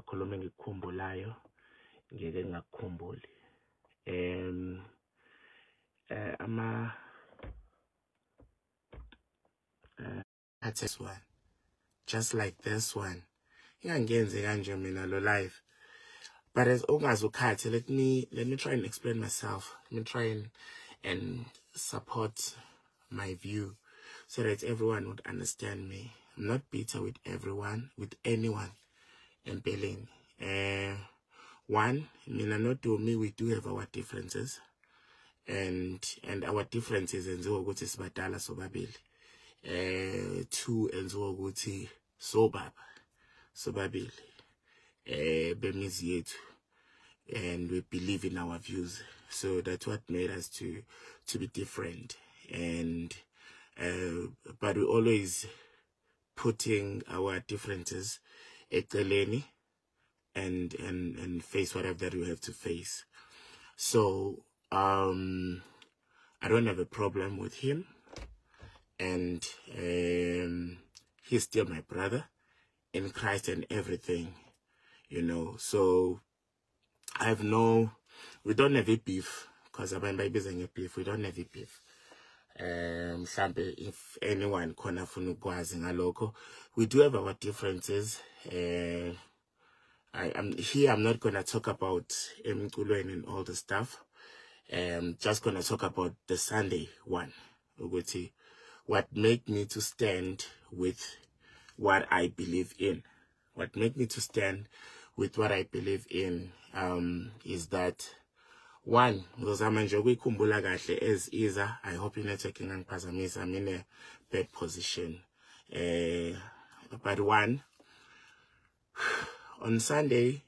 ngingakhuluma engikukhumbulayo ngeke ngakukhumbuli. That's this one, just like this one. Ingangenzi kanje mina lo live. But as ungazukhathi, let me try and explain myself. Let me try and support my view so that everyone would understand me. I'm not bitter with everyone, with anyone. Empelling. One, mina no to me, we do have our differences. And our differences enziwa ukuthi sibadala sobabili. Two, enziwa ukuthi sobaba sobabili. Bemizi yethu. And we believe in our views. So that's what made us to be different. And but we always putting our differences eceleni and face whatever that we have to face. So I don't have a problem with him, and he's still my brother in Christ and everything, you know. So we don't have a beef, because I'm busy a beef. We don't have a beef. If anyone khona funa ukwazi ngalokho, we do have our differences. I'm not gonna talk about emculweni and all the stuff. Just gonna talk about the Sunday one. What made me to stand with what I believe in. What made me to stand with what I believe in is that one, because I'm enjoying kumbula kahle as is. I hope you're not taking on Pazamis. I'm in a bad position. But one, on Sunday,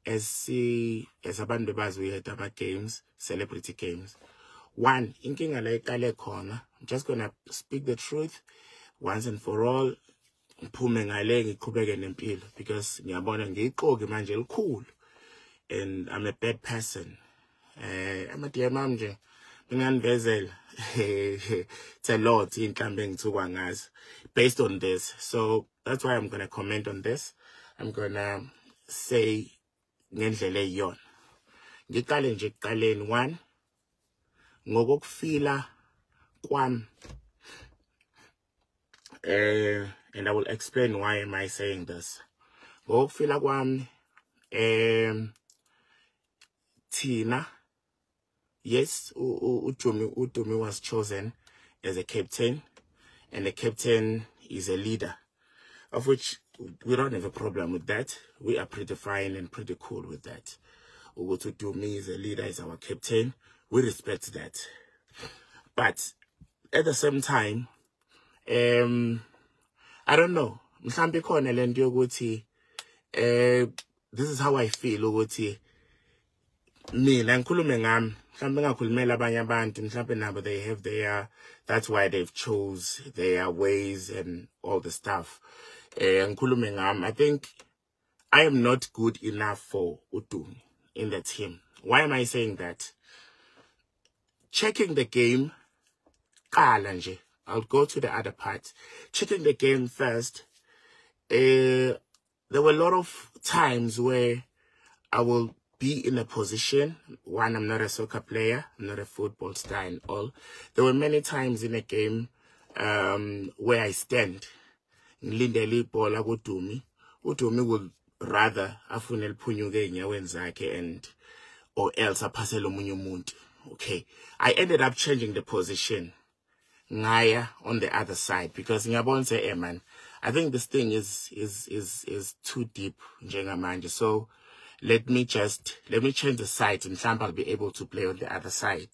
as abantu bazi we had our games, celebrity games. One, inkinga la iqale khona. I'm just gonna speak the truth once and for all. Ngiphume ngale ngiqhubeke nempilo, because ngiyabona ngiqoke manje elikhulu, and I'm a bad person. I'm a dear mom nje nginganivezela it's a lot inhlambe ngithukwa ngazo based on this. So that's why I'm going to comment on this. I'm going to say ngendlela eyiyona. Ngiqale nje ekuqaleni. One, ngokufila kwami, and I will explain why am I saying this. Ngokufila kwami, Tina, yes, Utumi was chosen as a captain, and the captain is a leader, of which we don't have a problem with that. We are pretty fine and pretty cool with that. Utumi is a leader, is our captain. We respect that. But at the same time, I don't know. Mhlambe khona lento yokuthi this is how I feel ukuthi mina ngikhulume ngami, mhlambe ngakhulumela abanye abantu, mhlambe nabo they have their, that's why they've chose their ways and all the stuff. Ngikhulume ngami, I think I am not good enough for Utumi in the team. Why am I saying that? Checking the game, qala nje. I'll go to the other part. Checking the game first. There were a lot of times where I will be in a position. One, I'm not a soccer player. I'm not a football star and all. There were many times in a game where I stand. Ngilindele ibhola kuDumi. uDumi would rather afune liphunyuke enyaweni zakhe and or else aphasele omunye umuntu. Okay. I ended up changing the position. Ngaya on the other side, because ngiyabona say, man, I think this thing is too deep njengamanje. So let me change the side, and I'll be able to play on the other side,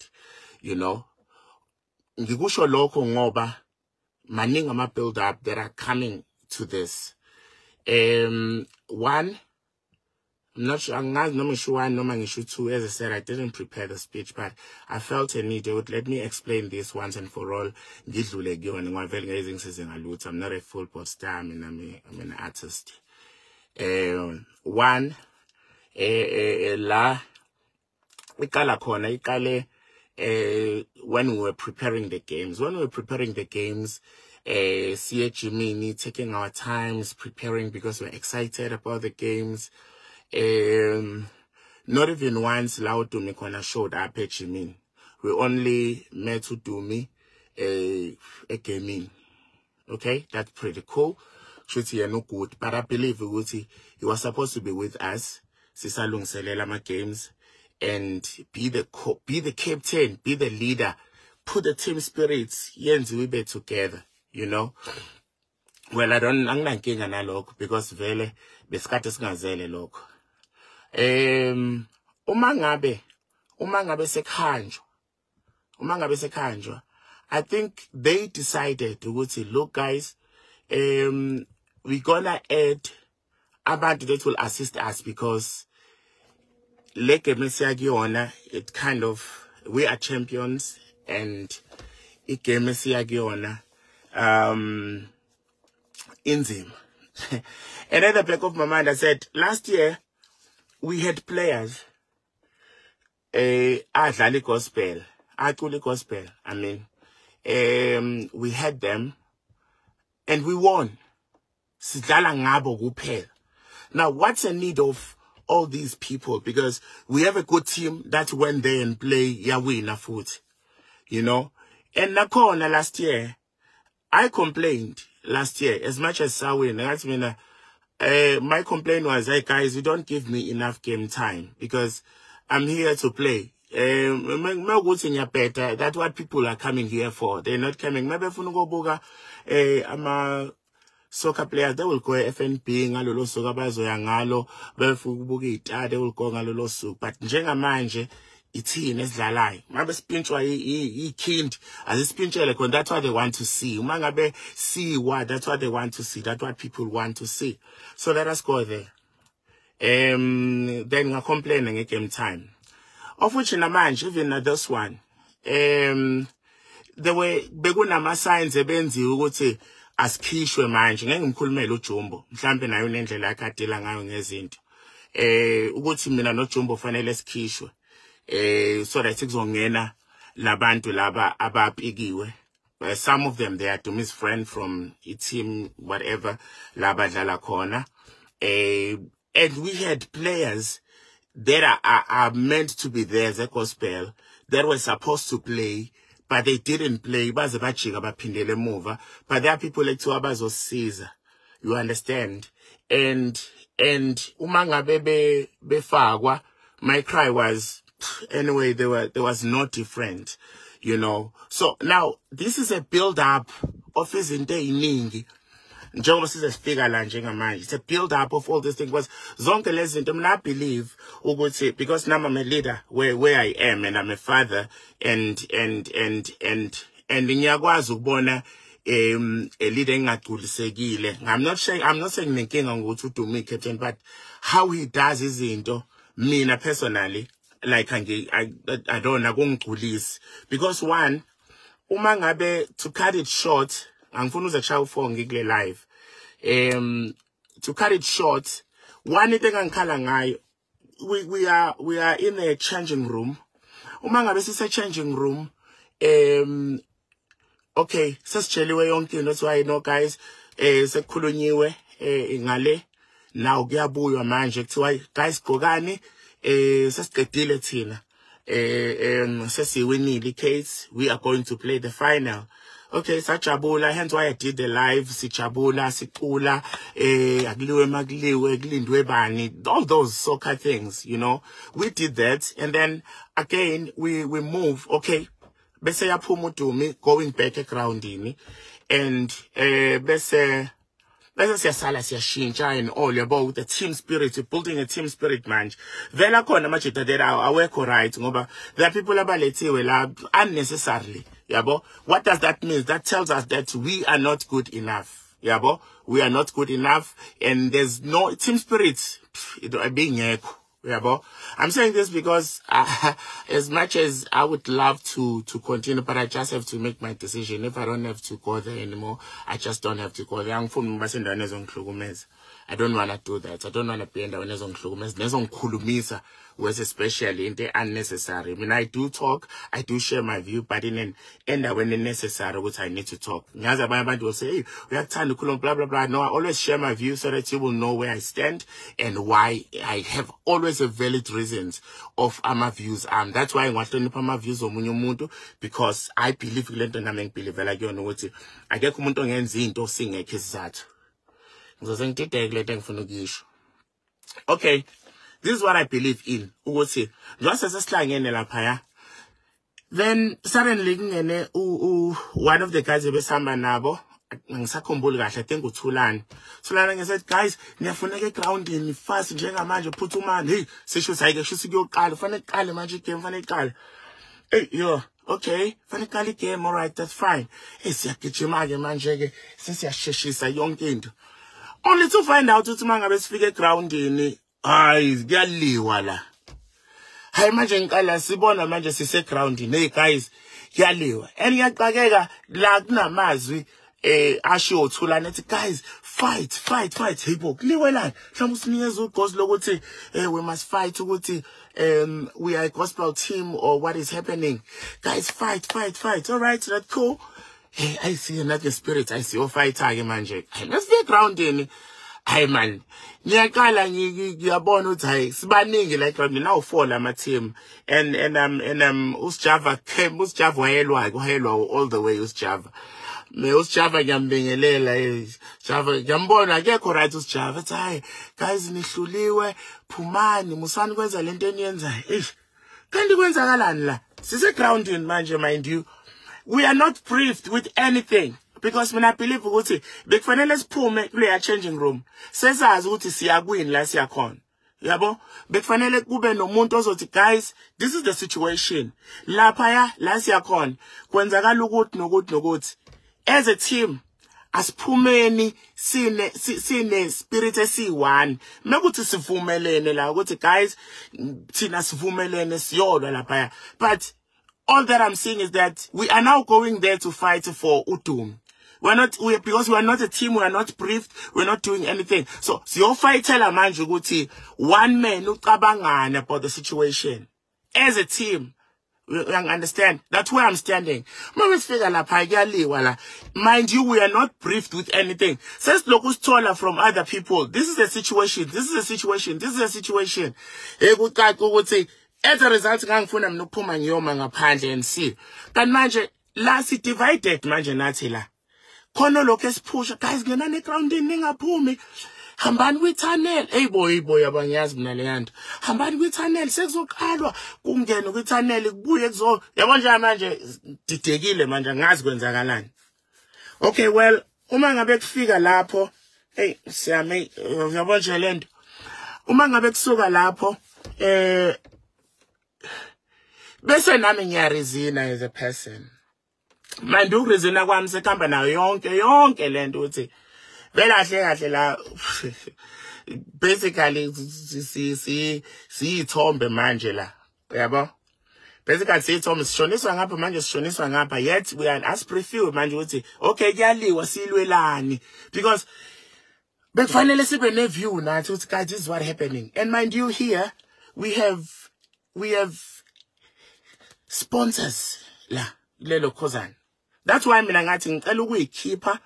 you know. Ngikusho lokho ngoba maningi ama build up that are coming to this. One, I'm not sure, I'm not sure one, no man issue two. As I said, I didn't prepare the speech, but I felt a need. They would let me explain this once and for all. I'm not a football star. I'm an artist. One, la ikala khona ikale when we were preparing the games. When we were preparing the games, Jimmy taking our times preparing because we're excited about the games. Not even once Lao Dumi Kona showed up at Jimmy. We only met to Dumi a gaming. Okay, that's pretty cool. Should no good, but I believe he was supposed to be with us. Sisalung Selelama games and be the captain, be the leader, put the team spirits, yenzi we be together, you know. Well, I'm not getting an analog because vele beskates ngazele lokho. Uma ngabe sekhanjwa, I think they decided to look, guys, we're gonna add abantu that will assist us because like it kind of, we are champions and it game inzim. And at the back of my mind I said last year we had players adlali gospel, aculi gospel. I mean, we had them and we won. Sidlala ngabo kuphela. Now, what's the need of all these people? Because we have a good team that went there and play Yawina foot, you know. And Nakona last year, I complained last year as much as Sawin. That's mean, my complaint was, hey guys, you don't give me enough game time because I'm here to play. That's what people are coming here for. They're not coming. Maybe if you go boga, I'm a soccer players, they will go FNP ngalolo soka bazoya ngalo befukubuka itade, they will go ngalolo soka. But njengamanje ithini esidlalayo mabe spinchwa ikind azispinchele because that's what they want to see. Uma ngabe see what, that's what they want to see, that's what people want to see. So let us go there. Then we're complaining at game time, of which in a manje, even at this one, there were beguna signs ebenzi ukuthi asikhishwe manje ngeke ngikhulumele uJumbo mhlambe nayo nendlela akadila ngayo ngezinto ukuthi mina noJumbo fanele sikhishwe so that kuzongena labantu laba abapikiwe. Some of them, they are Dumi's friend from a team whatever laba dlala khona, and we had players that are meant to be there as a gospel that were supposed to play, but they didn't play. But there are people like Tuabazo Caesar. You understand? And umanga bebe befagwa, my cry was anyway, there was no different, you know. So now this is a build up of his iningi. It's a build up of all these things. Was zonke lezinto I believe because now I'm a leader where I am and I'm a father and ngiyakwazi ukubona a leader engaqulisekile. I'm not saying nenkinga ngokuthi uDumi captain, but how he does izinto mina personally like I don't know because one uma ngabe to cut it short angifuna uzachaya ufone ngikule live. To cut it short, one thing angikhala ngayo, we are in a changing room. Uma ngabe sise changing room, okay, sesitsheliwe yonke into, that's why no guys sekukhulunyiwe ngale now kuyabuywa manje kuthiwa guys gqokani sesiqedile thina sesiwinile case, we are going to play the final. Okay, sajabula, hence why I did the live, sijabula, sikula, agliwe magliwe, glindwe bani, all those soccer things, you know. We did that, and then again we move, okay, bese yaphuma uDumi going back groundini, and bese siyasala siyashintsha and all about the team spirit, building a team spirit manje. Vela khona majita that awekho right ngoba there are people abalethiwe la unnecessarily. Yabo, what does that mean? That tells us that we are not good enough. Yabo, we are not good enough, and there's no team spirit. Being yabo, I'm saying this because as much as I would love to continue, but I just have to make my decision. If I don't have to go there anymore, I just don't have to go there. I don't want to do that. I don't want to be in the nezongihlumisa was especially into unnecessary. I mean, I do talk, I do share my view, but in an end when it's necessary, which I need to talk. Nyaza will say, hey, we have time to blah blah blah. No, I always share my view so that you will know where I stand and why I have always a valid reasons of my views. That's why I want to know my views on Munyomuntu, because I believe in the believe like you know what I get kumuntu ngenzi into singekho isizathu. Okay, this is what I believe in. Just as a slang in lapaya. Then suddenly one of the guys besamba nabo ngisakhumbula kahle I think uThulani. Thulani said, guys, niyafuneka ground in fast njengamanje phuthumani. Hey, sisho sayike shuthi kuyoqala, fanele iqale manje game, fanele iqale. Hey, yo, okay, fanele iqale game, all right, that's fine. Hey, siyagijima ke manje ke sesiyasheshisa yonke into. Only to find out ukuthi mangabe sifike groundini, hayi kuyaliwa la. Hayi manje ngicala sibona manje sise groundini, hey guys, kuyaliwa. And iyaqhakeka la kunamazwi asho uThulani ethi guys, fight. Hey bo, kuliwelani. Mhlawumbe usinikeza ugozi lokuthi we must fight ukuthi we are a gospel team or what is happening. Guys, fight. All right, that's cool. Hey, I see another spirit. I see fighter manje. Let's be grounding. Hey man, ngiyaqala ngiyabona ukuthi hayi sibaningi like now 4 lama team and uSjava came, uSjava wayelwa all the way uSjava. uSjava ngiyambingelela Java ngiyambona akekho right uSjava ethi hayi guys nihluliwe phumani musani kwenza lento eniyenzayo. Kanti kwenzakalani la? Sise grounding manje, mind you. We are not briefed with anything. Because when I believe ukuthi bekufanele siphume kule changing room sesazi ukuthi siyakwini la siyakhona, yabo bekufanele kube nomuntu ozothi guys, this is the situation lapha la siyakhona kwenzakala ukuthi nokuthi as a team asiphumeni sine spirit esi1 mekuthi sivumelene la ukuthi guys thina sivumelene siyolwa lapha. But all that I'm saying is that we are now going there to fight for Udum. Because we are not a team, we are not briefed, we're not doing anything. So your fight tell manje ukuthi one man ucabangana about the situation. As a team, you understand? That's where I'm standing. Mind you, we are not briefed with anything. Says locus taller from other people. This is the situation. This is the situation. This is the situation. As a result, ngangifuna mina ukuphuma ngiyoma ngaphandle and see. Kanti manje la si divided manje nathi la. Khona lokho esiphusha guys ngenani groundini ningaphumi. Hambani kwi-tunnel. Hey boy abangiyazi mina le yanto. Hambani kwi-tunnel sekuzoqalwa kungena kwi-tunnel kubuye kuzo. Yabo nje manje didekile manje ngazi kwenzakalani. Okay, well, uma ngabe kufika lapho, hey siyame yabo nje lento. Uma ngabe kusuka lapho bese nami ngiyarizina as a person. Manje ukurizina kwami sekhamba nayo yonke lento uthi velahle kahle la basically siyithombe manje la, yabo. Basically siyithombe sishoniswa ngapha manje sishoniswa ngapha, yet we are as preview manje uthi okay kuyaliwa silwelani, because bekufanele sibe ne view nathi uthi guys this is what happening. And mind you, here we have sponsors la lelo khosana. That's why mina ngathi ngicela ukuyikhipha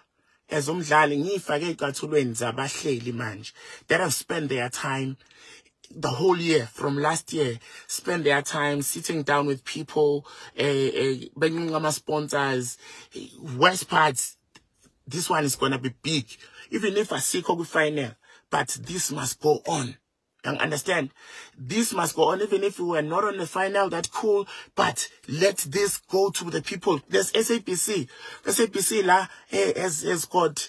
as umdlali ngifake ezicathulweni zabahleli manje that have spent their time the whole year from last year, spend their time sitting down with people, bringing ama sponsors, worst parts. This one is gonna be big, even if asikho ku final, but this must go on. You understand? This must go on, even if we were not on the final, that's cool, but let this go to the people. There's SABC. SABC la has got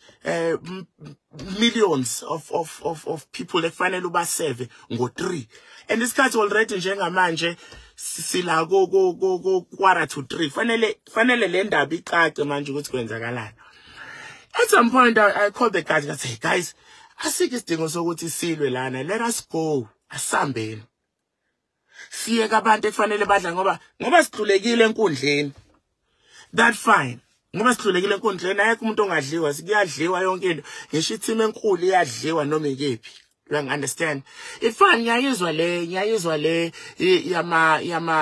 millions of people that finally uba 7 ngo 3. And this card already njengamanje sila go quarter to 3. Finally le ndaba icace manje ukuthi kwenzakalani. At some point I called the guys and said, guys, asikho isidingo sokuthi silwe lana, let us go asambeni siyeka abantu ekufanele badla ngoba sihlulekile enkundleni. That fine, ngoba sihlulekile enkundleni ayekho umuntu ongadliwa, sikuyadliwa yonke into. Ngisho i-team enkulu iyadliwa noma ikephi, You understand? It's fine. Nyayizwa le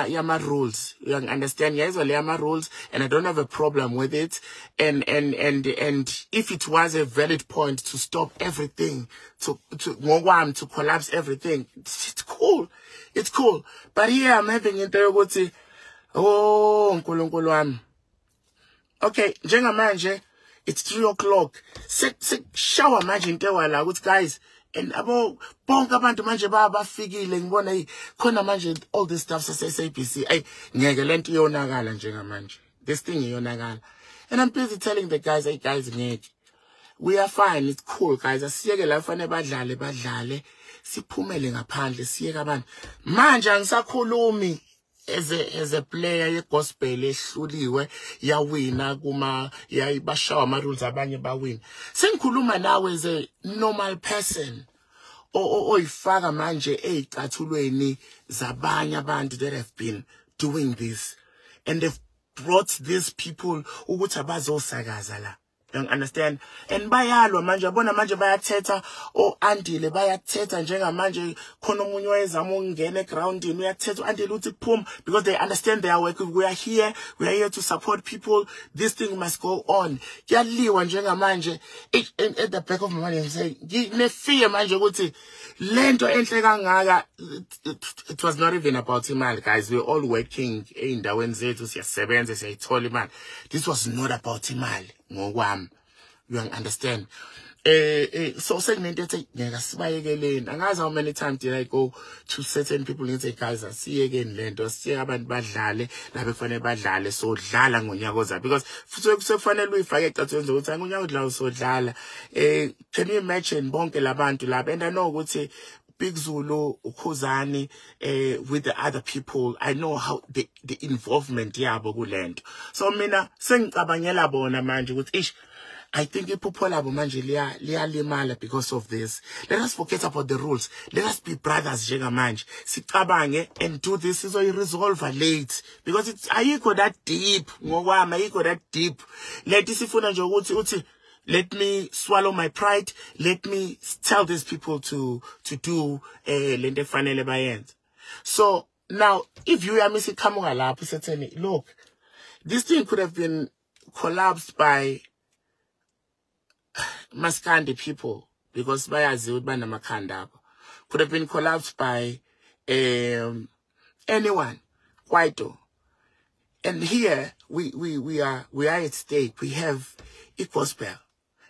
yama rules. You understand? Nyayizwa le yama rules, and I don't have a problem with it. And if it was a valid point to stop everything, to collapse everything, it's cool. It's cool. But here I'm having interrogati. Oh, nkulunkulu wami. Okay, njengamanje it's 3 o'clock. Shower manje into wala ukuthi guys, and abo bonke abantu manje bafikile ngibona khona manje all this stuff SABC. Ay ngeke lento iyonakala njengamanje. This thing iyonakala. And I'm busy telling the guys, hey guys, ngeke. We are fine, it's cool guys. Asiyeke la fanele badlale. Siphumele ngaphandle siyeke abantu. Manje angisakhulumi as a player ye gospel ehluliwe yawina kuma yayibashawa ama rules abanye bawina. Sengikhuluma nawe as a normal person oyifaka manje ezicathulweni zabanye abantu that have been doing this, and they've brought these people ukuthi abazosakaza la. You understand? And bayalwa manje abona manje bayathetha Andile bayathetha njengamanje khona umunye wayezama ukungena egroundini uyathetha Andile uthi phum, because they understand their work. We are here to support people. This thing must go on. Kuyaliwa njengamanje at the back of my mind and say ngine fear manje ukuthi lento enhle kangaka. It was not even about imali, guys. We were all working endaweni zethu siyasebenza siyayithola imali. This was not about imali. You understand? So segmented angazi how many times did I go to certain people and say, guys, see again lento see abantu badlale la bekufanele badlale so dlala ngonyaka ozayo, because kufanele uyifake ecathweni ukuthi ngonyaka odlala so dlala. Can you imagine bonke labantu laba? And I know ukuthi Big Zulu, Ukhuzani, with the other people, I know how the involvement yabo kulento. So mina sengicabangela bona manje ukuthi ish, I think iphupho labo manje liyalimala because of this. Let us forget about the rules. Let us be brothers njengamanje. Sicabange and do this is resolve late, because it's ayikho that deep. Ngokwami ayikho that deep. Let isifuna nje ukuthi let me swallow my pride. Let me tell these people to do lente fanele bayenze. So now, if you are missing kamunga lapho seteni, look, this thing could have been collapsed by Maskandi people, because bayazi udbana makanda could have been collapsed by anyone, Kwaito. And here we are at stake. We have a gospel.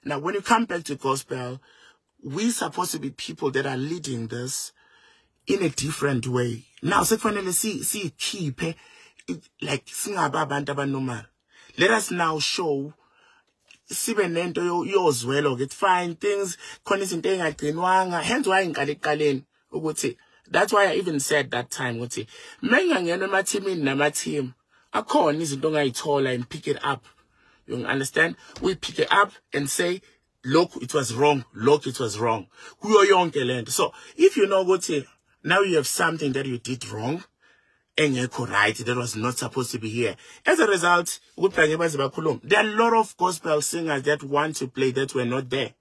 Now, when you come back to gospel, we're supposed to be people that are leading this in a different way. Now, finally see keep like normal. Let us now show sibenento yozwelo get fine things khona into engagcinwanga. Hence why ngikalekaleni ukuthi, that's why I even said that time ukuthi mengangena emathimini namateam akhona izinto ongayithola and pick it up. You understand? We pick it up and say, look, it was wrong. Look, it was wrong. So if you know what, now you have something that you did wrong and you're correct, that was not supposed to be here. As a result, there are a lot of gospel singers that want to play that were not there.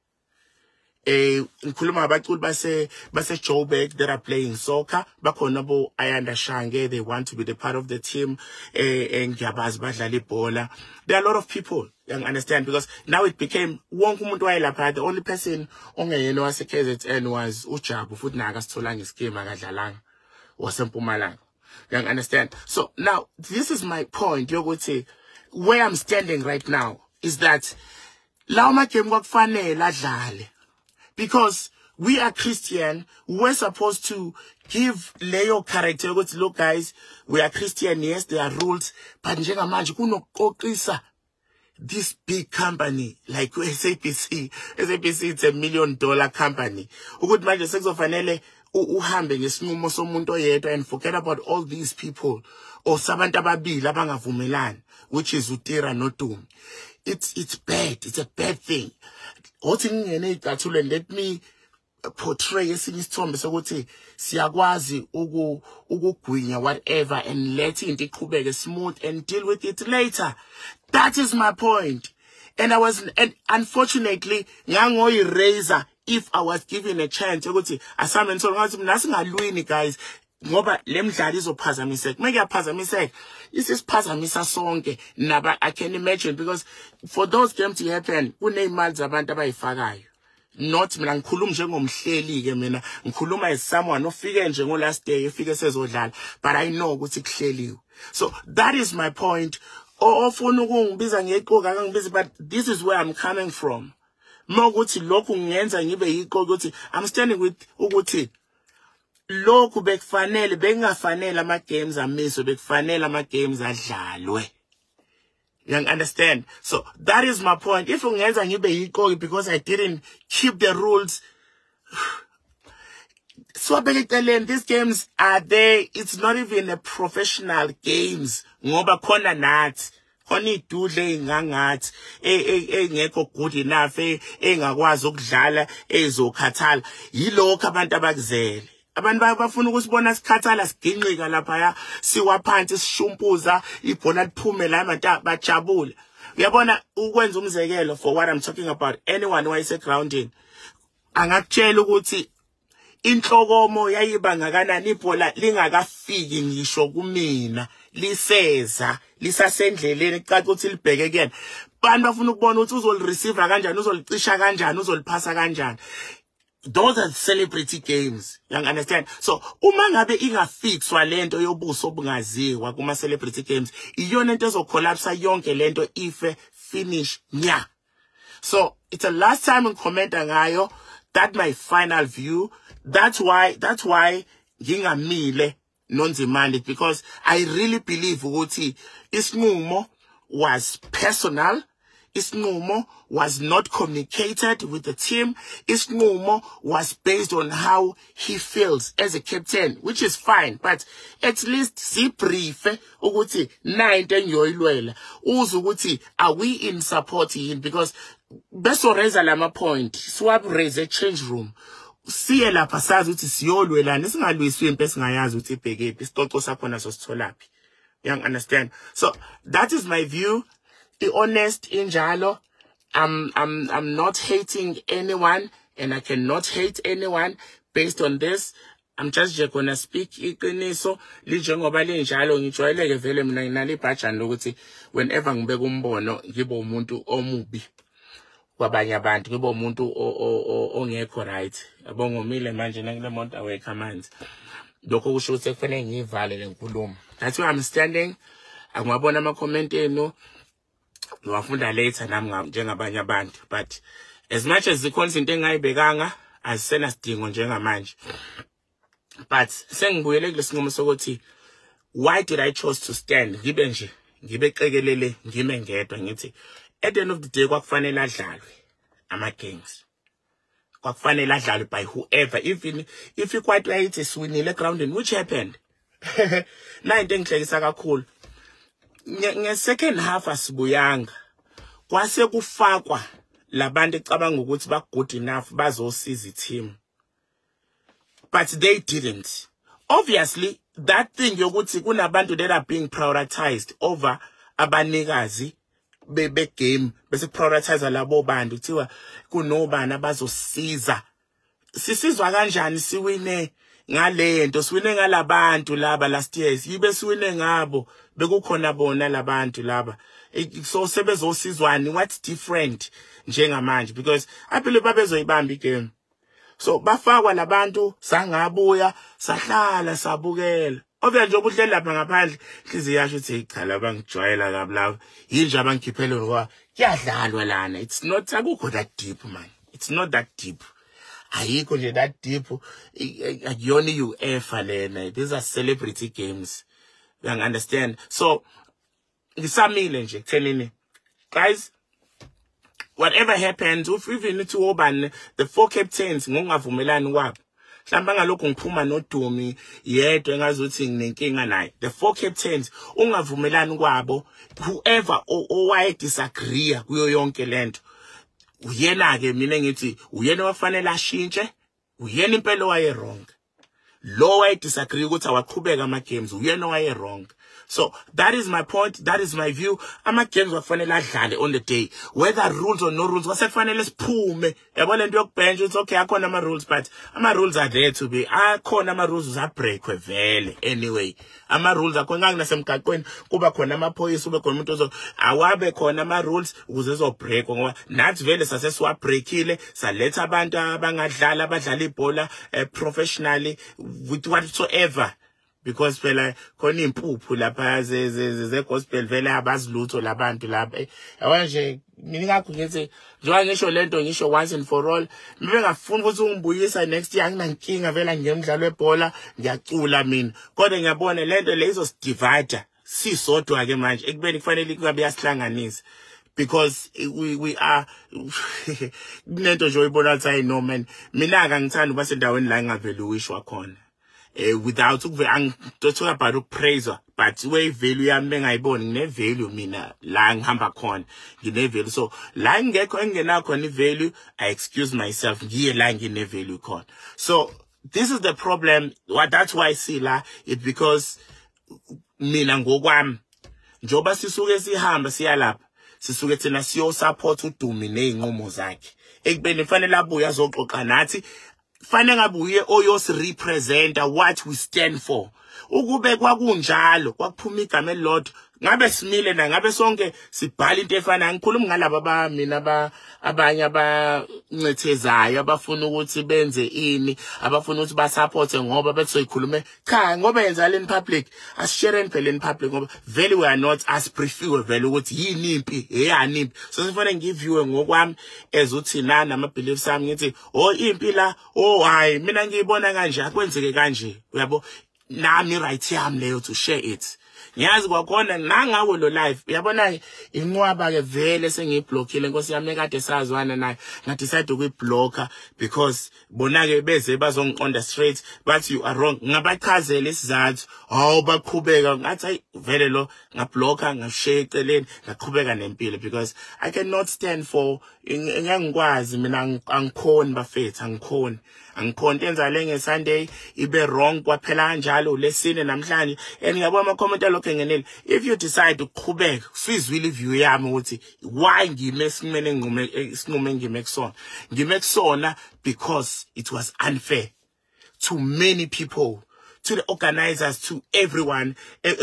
Nkuluma abaculi base Joburg that are playing soccer, bakhona Ayanda Shange, they want to be the part of the team, and Gabaz badlala ibhola. There are a lot of people, you understand, because now it became wonke umuntu wayelapha. The only person ongeyena wase KZN was uJabu, futhi naye akasitholanga ischeme akadlalanga waseMpumalanga. You understand? So now this is my point. Yokuthi where I'm standing right now is that lawo magame kwakufanele adlale. Because we are Christian, we're supposed to give Leo character. Look, guys, we are Christian, yes, there are rules, but njengamanje kunokuqisa this big company like SABC. SABC, it's $1 million company. Ukuthi manje sekuzofanele uhambe ngesinqumo somuntu oyedwa and forget about all these people or sabantu ababili abangavumelani, which is Utira noTumi. It's bad. It's a bad thing. Let me portray esinye isithombe sokuthi siyakwazi ukugwinya whatever and let into iqhubeke smooth and deal with it later. That is my point. And unfortunately ngangoyi razor if I was given a chance ukuthi asame nithola ngathi mina singalwini guys ngoba lemidlalo izophazamiseka mekuyaphazamiseka isisiphazamisa sonke naba I can imagine because for those games to happen kuneimali zabantu abayifakayo not mina ngikhuluma njengomhleli ke mina ngikhuluma as someone ofike nje ngo last day efike sezodlala but I know ukuthi kuhleliwe so that is my point ofuna ukungibiza ngeqoka akangibizi but this is where I'm coming from mokuthi lokhu ngiyenza ngibe yiqoka ukuthi I'm standing with ukuthi lokhu bekufanele bengafanele ama games amiswe bekufanele ama games adlalwe. You understand? So that is my point. If ungenza ngibe yiqoki because I didn't keep the rules, so these games are there. It's not even a professional games. Ngoba khona nathi khona idudle ingangathi engekho good enough engakwazi ukudlala ezokhathala yilokho abantu abakuzele. Abantu bafuna ukusibona sikhathala siginqika lapha ya siwaphansi sishumpuza ibhola liphume la abantu bajabule. Uyabona ukwenza umzekelo for what I'm talking about anyone who is grounding angakutshela ukuthi inhlokomo yayiba ngakanani ibhola lingakafiki ngisho kumina liseza lisasendleleni caca ukuthi libheke kuyena abantu bafuna ukubona ukuthi uzolireceive kanjani uzolicisha kanjani uzoliphasa kanjani. Those are celebrity games. You understand? So, uma ngabe ingafixwa lento yobuso obungaziwa kuma celebrity games, iyona into ezocollapse yonke lento ife finish nya. So, it's the last time in comment ngayo. That's my final view. That's why ngingamile nonzimande because I really believe ukuthi isinqumo was personal. Isinqumo was not communicated with the team. Isinqumo was based on how he feels as a captain, which is fine. But at least si brief ukuthi na into engiyoyilwela uze ukuthi are we in support him because beso raise lama point swap raise a change room siye lapha sazi ukuthi siyolwelana singalwiswi impe singayazi ukuthi ibhekephi isicoco sakho naso sitholaphi. You understand? So that is my view. Be honest injalo. I'm not hating anyone and I cannot hate anyone based on this. I'm just gonna speak iqiniso lijengoba linjalo ngijwayeleke vele mina nginalibhajani lokuthi whenever ngibeka umbono ngibe umuntu omubi kwabanye abantu ngibe umuntu ongekho right. Yabo ngomile manje nakule month awake amanzi. Lokho kusho ukuthi kufanele ngivale lenkulumo. That's why I'm standing. Angibona ama comment enu. Ngiwafunda later nami njengabanye abantu but as much as zikhona izinto engayibekanga asisena sidingo njengamanje but sengibuyele kulesinqumo sokuthi why did I chose to stand ngibeqekelele ngime ngedwa ngithi at the end of the day kwakufanele adlalwe ama games kwakufanele adlalwe by whoever even if you quite right swinile grounding which happened na into engihlekisa kakhulu nge-second half asibuyanga kwase kufakwa labantu ecabanga ukuthi ba good enough bazosiza i-team but they didn't. Obviously that thing yokuthi kunabantu that are being prioritized over abanikazi be-game bese prioritize labo bantu kuthiwa kunobani abazosiza sisizwa kanjani siwine ngale nto siwine ngalabantu laba last years yibe siwine ngabo bekukhona bona labantu laba so sebezosizwani what's different njengamanje because I believe babezoyibamba igame so bafakwa labantu sangabuya sahlala sabukela obviously nje ubuhleli lapha ngaphandle inhliziyo yasho ukuthi cha laba ngijwayela kabi laba yinje abangikhiphele ngoba kuyadlalwa lana it's not akukho that deep man it's not that deep. Ayikho nje that deep akuyona UEFA lena these are celebrity games. You understand? So ngisamile nje kuthenini guys whatever happens if even to obani the four captains ngongavumelani kwabo mhlamba ngalokho ngiphuma noDumi yedwa engazuthi nginenkinga naye the four captains ungavumelani kwabo whoever owaye disagree kuyo yonke lento uyena ke mina ngithi uyena wafanele ashintshe uyena impela waye wrong lo waye disagree ukuthi awaqhubeka ama games uyena waye wrong So that is my point. That is my view. Ama games wafanele adlale on the day. Whether rules or no rules, wasefanele siphume. Yabo lento yokbench, it's okay, akhona ama rules, but ama rules are there to be. Akhona ama rules uzabreakwe vele. Anyway, ama rules akhona nasemgaqweni kuba khona amaphoyisa ube khona umuntu awabe khona ama rules ukuze zobreakwa ngoba nathi vele sasesiwa breakile saletha abantu abangadlala abadlala ibhola professionally with whatsoever. Because phela khona impuphu lapha ze gospel vele abazilutho labantu lapha yabona nje mina ngakho ngithi njengoba ngisho lento ngisho once and for all mibe ngafuna ukuthi ungibuyisa next year anginankinga vela ngemidlalo webhola ngiyacula mina kodwa ngiyabona lento lezo sidivide sisodwa ke manje ekubeni kufanele kungabe yasihlanganisa because we are kunento nje oyibona ukuthi no man mina akangithanda uba sendaweni la ngavele uwishwa khona without I'm talking about praise, but way value yami engayiboni ngine value mina la ngihamba khona ngine value so la ngekho engena khona value I excuse myself ngiye la ngine value khona. So this is the problem. That's why I see la it because mina ngokwami njoba sisuke sihamba siya lapha sisuke thina siyo support uDumi nezinqumo zakhe ekubeni fanele abuye azoxoxa nathi fanele ngabuye oyosi representa what we stand for ukube kwakunjalo kwakuphuma igama elilodwa ngabe simile na ngabe sonke sibhala into efana ngikhuluma ngalabo mina abanye abancethezayo abafuna ukuthi benze ini abafuna ukuthi basupport ngoba bethi soyikhulume cha ngoba yenzala in public asishare phela in public ngoba vele we are not as prefer vele ukuthi yini impi eyani impi so sifanele ngiviwe ngokwami ezuthi nana ama beliefs ami ngithi oh impi la oh hayi mina ngiyibona kanje akwenzeke kanje uyabo nami right yami leyo to share it. Ngiyazi kwakhona nangawo lo live uyabona inqwaba ke vele sengiblockile Nkosi yami kade sazwana naye ngadecide ukuyiblocker because bona ke beze bazongiqonda straight but you are wrong ngabachazela isizathu hawu baqhubeka ngathi vele lo ngablocker ngashare eceleni ngaqhubeka nempilo because I cannot stand for ngiyangikwazi mina angikhoni bafethu angikhoni into le ngeSunday ibe wrong kwaphela kanjalo lesine namhlanje and ngiyabona ama comment lokho ngenele if you decide ukuqhubeka sizwile view yami ukuthi why ngime simene sinqume ngime kusona because it was unfair to many people, to the organizers, to everyone. It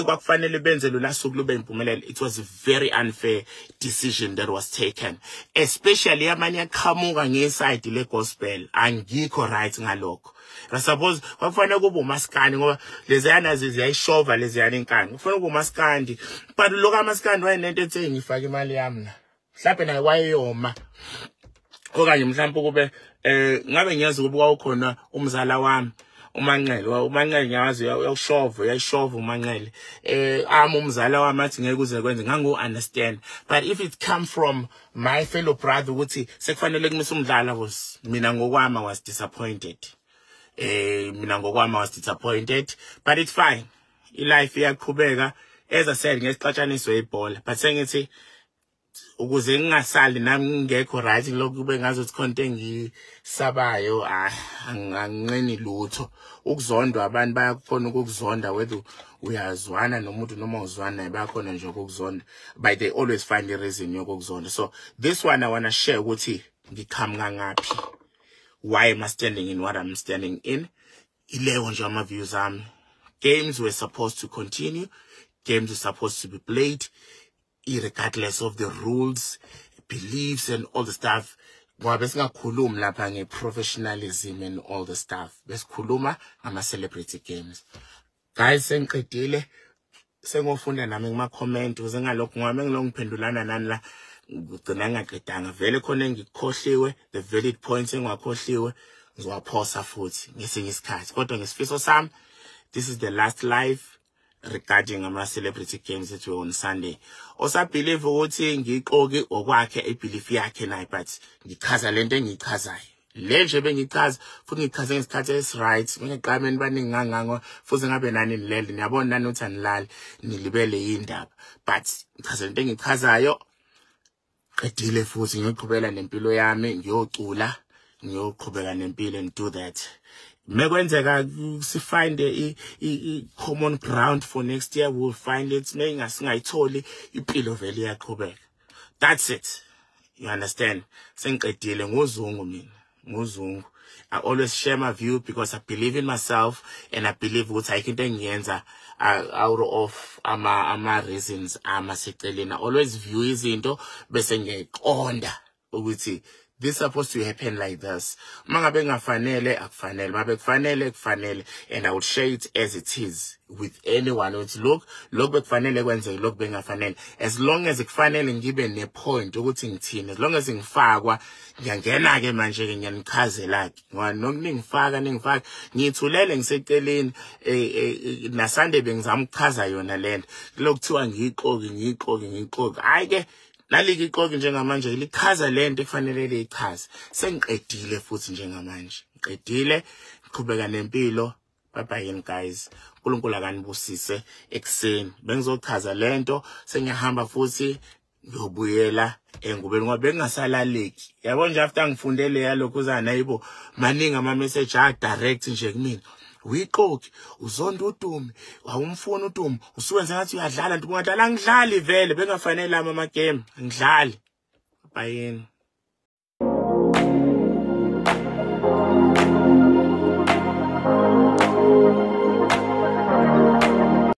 was a very unfair decision that was taken, especially amanya kamunga ngeside le gospel angikho right ngalokho. I suppose kufanele kube umaskandi ngoba leziyana ziyayishova leziyana inkani kufanele kube umaskandi but lokho amaskandi wayinento ethi ngifaka imali yami la mhlawumbe naye wayeyoma okanye mhlawumbe kube ngabe ngiyazi kube kwawukhona umzala wami uManqele ngiyazi uyayishova uManqele umzala wami athi ngeke kuze kwenze ngangu understand but if it come from my fellow brother ukuthi sekufanele kumise umdlala was mina ngokwami was disappointed but it's fine life iyaqhubeka as I said ngesixatshaniswe ibhola but sengithi ukuze ngingasali nami ngekho right lokho kube ngazothi konke engisabayo anginqeni lutho ukuzondwa abantu bayakhona ukuzonda whether uyazwana nomuntu noma uzwana naye bayakhona nje ukuzonda but they always find a reason yokuzonda. So this one I want to share ukuthi ngiqhamuka ngapi, why am I standing in what I'm standing in. Ileyo nje ama views ami. Games were supposed to continue, games were supposed to be played regardless of the rules, beliefs and all the stuff. Ngoba besingakhulumi lapha ngeprofessionalism and all the stuff. Besikhuluma ngama celebrity games. Guys, sengiqedile sengofunda nami ngama comment ukuze ngalokho ngoba ngilongiphendulana nani la ngigcina ngaqedanga vele khona engikhohliwe the valid points engakhohliwe ngizowaphosa futhi ngesinye isikhathi kodwa ngesifiso sami this is the last live regarding ama celebrity games that were on Sunday. Osa believe ukuthi ngiqoke okwakhe ibelief yakhe naye but ngichaza lento engichazayo. Le nje bengichaza futhi ngichaza ngesikhathi esi-right. Ngiqameni baningi ngangango futhi ngabe nani nilele niyabona nani uthi anilali nilibele indaba. But ngichaza lento engichazayo qedile futhi ngiyoqhubela nempilo yami ngiyocula ngiyoqhubeka nempilo and do that. Mekwenzeka find a common ground for next year, we'll find it. Singayitholi impilo vele iyaqhubeka. That's it. You understand? Sengiqedile ngozungu mina. Ngozungu. I always share my view because I believe in myself and I believe what I can do out of ama reasons seceleni. I always view izinto bese ngiyayiqonda ukuthi this is supposed to happen like this. Mangabe ngafanele akufanele, mabe kufanele kufanele, and I will share it as it is with anyone. Look bekufanele kwenzeke, look bengafanele. As long as kufanele ngibe ne point ukuthi ngithini, as long as ngifakwa ngiyangena ke manje ke ngiyanichazela ke. Ngoba nokungifaka ngithulele ngiseceleni na Sunday bengizama ukuchaza yona lento. Lokuthiwa ngiqoki. Hayi ke naliki iqoki njengamanje lichaza lento ekufanele lichaze. Sengiqedile futhi njengamanje. Ngiqedile, ngiqhubeka nempilo. Bye bye guys. uNkulunkulu akanibusise ekseni. Bengizochaza lento, sengihamba futhi ngiyobuyela engubeni ngoba bengasalaleki. Yabo nje after ngifundele yalokho uzana yibo maningi ama message direct nje kumina. Uyiqoki, uzonda uDumi, awumfuni uDumi, usuwenza ngathi uyadlala, nti kungadlala ngidlali vele, bengafanele ama game, ngidlali. Bye.